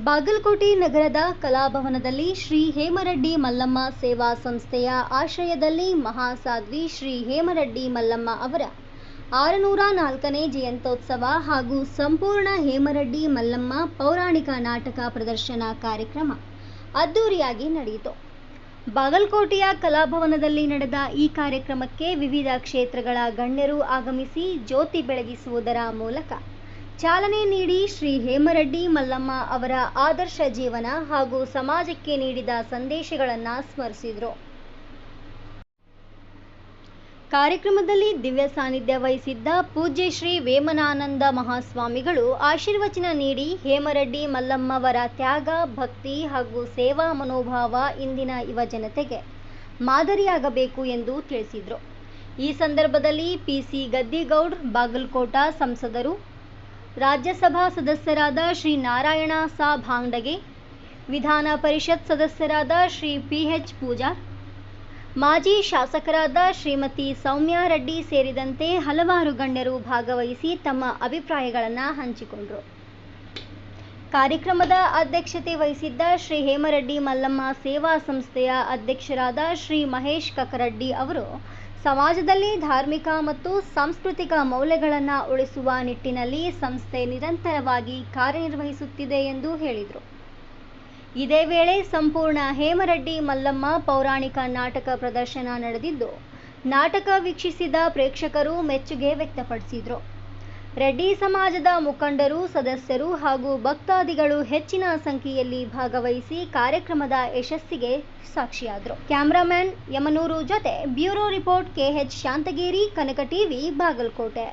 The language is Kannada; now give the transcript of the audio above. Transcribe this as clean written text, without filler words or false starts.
ಬಾಗಲಕೋಟೆ ನಗರದ ಕಲಾಭವನದಲ್ಲಿ ಶ್ರೀ ಹೇಮರೆಡ್ಡಿ ಮಲ್ಲಮ್ಮ ಸೇವಾ ಸಂಸ್ಥೆಯ ಆಶ್ರಯದಲ್ಲಿ ಮಹಾಸಾಧ್ವಿ ಶ್ರೀ ಹೇಮರೆಡ್ಡಿ ಮಲ್ಲಮ್ಮ ಅವರ 604ನೇ ಜಯಂತ್ಯೋತ್ಸವ ಹಾಗೂ ಸಂಪೂರ್ಣ ಹೇಮರೆಡ್ಡಿ ಮಲ್ಲಮ್ಮ ಪೌರಾಣಿಕ ನಾಟಕ ಪ್ರದರ್ಶನ ಕಾರ್ಯಕ್ರಮ ಅದ್ದೂರಿಯಾಗಿ ನಡೆಯಿತು. ಬಾಗಲಕೋಟೆಯ ಕಲಾಭವನದಲ್ಲಿ ನಡೆದ ಈ ಕಾರ್ಯಕ್ರಮಕ್ಕೆ ವಿವಿಧ ಕ್ಷೇತ್ರಗಳ ಗಣ್ಯರು ಆಗಮಿಸಿ ಜ್ಯೋತಿ ಬೆಳಗಿಸುವುದರ ಮೂಲಕ ಚಾಲನೆ ನೀಡಿ ಶ್ರೀ ಹೇಮರೆಡ್ಡಿ ಮಲ್ಲಮ್ಮ ಅವರ ಆದರ್ಶ ಜೀವನ ಹಾಗೂ ಸಮಾಜಕ್ಕೆ ನೀಡಿದ ಸಂದೇಶಗಳನ್ನು ಸ್ಮರಿಸಿದರು. ಕಾರ್ಯಕ್ರಮದಲ್ಲಿ ದಿವ್ಯ ಸಾನ್ನಿಧ್ಯ ವಹಿಸಿದ್ದ ಪೂಜ್ಯ ಶ್ರೀ ವೇಮನಾನಂದ ಮಹಾಸ್ವಾಮಿಗಳು ಆಶೀರ್ವಚನ ನೀಡಿ ಹೇಮರೆಡ್ಡಿ ಮಲ್ಲಮ್ಮವರ ತ್ಯಾಗ, ಭಕ್ತಿ ಹಾಗೂ ಸೇವಾ ಮನೋಭಾವ ಇಂದಿನ ಯುವ ಜನತೆಗೆ ಮಾದರಿಯಾಗಬೇಕು ಎಂದು ತಿಳಿಸಿದರು. ಈ ಸಂದರ್ಭದಲ್ಲಿ ಪಿಸಿ ಗದ್ದಿಗೌಡ್, ಬಾಗಲಕೋಟ ಸಂಸದರು, ರಾಜ್ಯಸಭಾ ಸದಸ್ಯರಾದ ಶ್ರೀ ನಾರಾಯಣ ಸಾ ಭಾಂಗಡೆ, ವಿಧಾನ ಪರಿಷತ್ ಸದಸ್ಯರಾದ ಶ್ರೀ ಪಿಎಚ್ ಪೂಜಾರ್, ಮಾಜಿ ಶಾಸಕರಾದ ಶ್ರೀಮತಿ ಸೌಮ್ಯಾ ರೆಡ್ಡಿ ಸೇರಿದಂತೆ ಹಲವಾರು ಗಣ್ಯರು ಭಾಗವಹಿಸಿ ತಮ್ಮ ಅಭಿಪ್ರಾಯಗಳನ್ನು ಹಂಚಿಕೊಂಡರು. ಕಾರ್ಯಕ್ರಮದ ಅಧ್ಯಕ್ಷತೆ ವಹಿಸಿದ್ದ ಶ್ರೀ ಹೇಮರೆಡ್ಡಿ ಮಲ್ಲಮ್ಮ ಸೇವಾ ಸಂಸ್ಥೆಯ ಅಧ್ಯಕ್ಷರಾದ ಶ್ರೀ ಮಹೇಶ್ ಕಕರಡ್ಡಿ ಅವರು ಸಮಾಜದಲ್ಲಿ ಧಾರ್ಮಿಕ ಮತ್ತು ಸಾಂಸ್ಕೃತಿಕ ಮೌಲ್ಯಗಳನ್ನು ಉಳಿಸುವ ನಿಟ್ಟಿನಲ್ಲಿ ಸಂಸ್ಥೆ ನಿರಂತರವಾಗಿ ಕಾರ್ಯನಿರ್ವಹಿಸುತ್ತಿದೆ ಎಂದು ಹೇಳಿದರು. ಇದೇ ವೇಳೆ ಸಂಪೂರ್ಣ ಹೇಮರೆಡ್ಡಿ ಮಲ್ಲಮ್ಮ ಪೌರಾಣಿಕ ನಾಟಕ ಪ್ರದರ್ಶನ ನಡೆದಿದ್ದು, ನಾಟಕ ವೀಕ್ಷಿಸಿದ ಪ್ರೇಕ್ಷಕರು ಮೆಚ್ಚುಗೆ ವ್ಯಕ್ತಪಡಿಸಿದರು. ರೆಡ್ಡಿ ಸಮಾಜದ ಮುಖಂಡರು, ಸದಸ್ಯರು ಹಾಗೂ ಭಕ್ತಾದಿಗಳು ಹೆಚ್ಚಿನ ಸಂಖ್ಯೆಯಲ್ಲಿ ಭಾಗವಹಿಸಿ ಕಾರ್ಯಕ್ರಮದ ಯಶಸ್ಸಿಗೆ ಸಾಕ್ಷಿಯಾದರು. ಕ್ಯಾಮರಾಮನ್ ಯಮನೂರು ಜೊತೆ ಬ್ಯೂರೋ ರಿಪೋರ್ಟ್ ಕೆಎಚ್ ಶಾಂತಗೇರಿ, ಕನಕ ಟಿವಿ, ಬಾಗಲಕೋಟೆ.